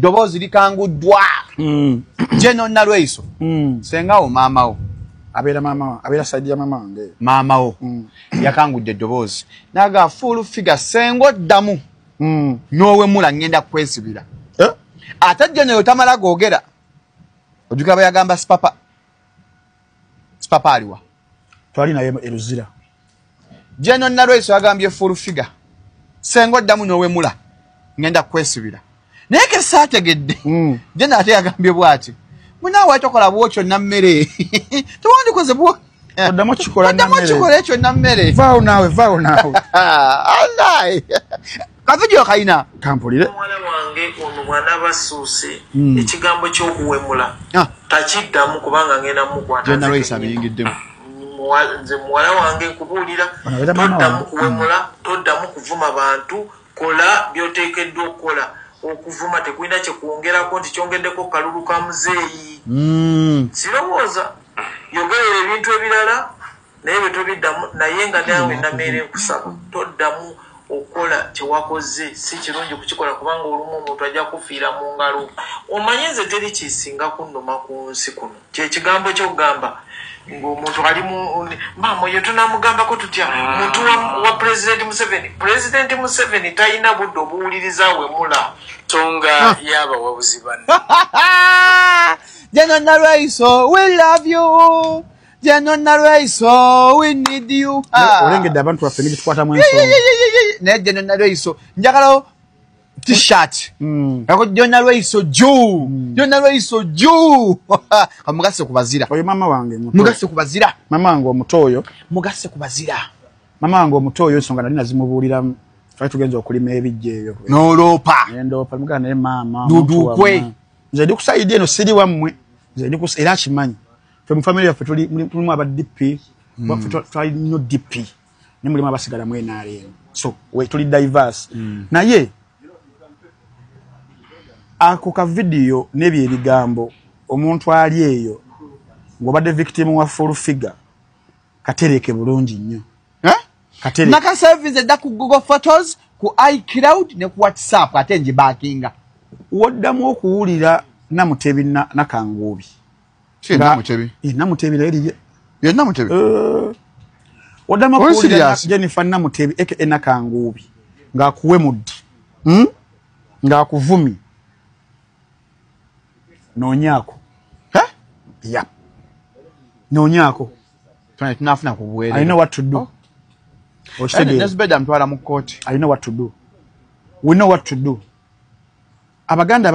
eddoboozi likanguddwa General Nalweyiso senga wo maamawo abeera saidi ya mama wange maamawo yakangudde eddoboozi naga full figure sengo ddamu n'owemula ngenda kwesibira ate General tamala googera ojuka bayagamba spapa aliwa twali naye eruzira General Nalweyiso yagambye full figure sengo ddamu n'owemula ngenda kwesibira naye ke saategedde General ate yagambye bw'ati munaawe tokola bw'otyo nammere tewandikoze bwo oddamu kikola ekyo nammere vaawo naawe alai kavidiyo kayina kampulire omwana wange ono mwana basuuse ekigambo ky'okuwemula takiddamu kubanga ngenda mukwata nze muwala wange nkubuulira toddamu kuwemula toddamu kuvuma bantu kola by'oteekeddwa okukola okuvuma tekulina kyekwongerako nti kyongeddeko kalulu ka muzeeyi sirowooza yogerera ebintu ebirala naye bwe tobiddamu naye nga naawe nameera enkusaba toddamu okukola kyewakoze si kirungi kukikola kubanga olumu omuntu ajja kufiira mu ngalo omanye nze teri kisinga kunnuma ku nsi kuno kyekigambo kyokugamba ng'omuntu ali maama oyo tunamugambako tutya muntu wa President Museveni talina budde obuwuliriza wemula tonga yaba wabuzi banne General Nalweyiso we love you General Nalweyiso we need you olengedde abantu baffe nebitukwatamu ensonga naye General Nalweyiso njagalawo t-shirt yako General Nalweyiso juu General Nalweyiso juu mugase kubazira oyo mama wange mugase kubazira mama wange omutoyo mugase kubazira mama wange omutoyo ensonga nali nazimubuulira twali tugenza okulima ebijja eyo noloopa ndoopa mugana naye maama dudukwe nze ndi kusayidi eno siri wammwe nze ndi era akimanyi fe mu family yaffe tulimu aba DP twali nnyo DP ne mulimu abasigala mu NRM so we tuli diverse naye ako ka video nebye ebigambo omuntu ali eyo ng'obadde victim wa full figure katereke bulungi nnyo katereke naka service da ku Google Photos ku iCloud ne ku WhatsApp ate nje backinga woddamu okuwulira Namutebi nakanguubi Namutebi naye Namutebi woddamu okuwulira Jennifer Namutebi eke nakanguubi ng'akuwe muddi ng'akuvumi noonyako yeah noonyako tunafuna kubuwele I know what to do that's better mtwala mu court I know what to do we know what to do abaganda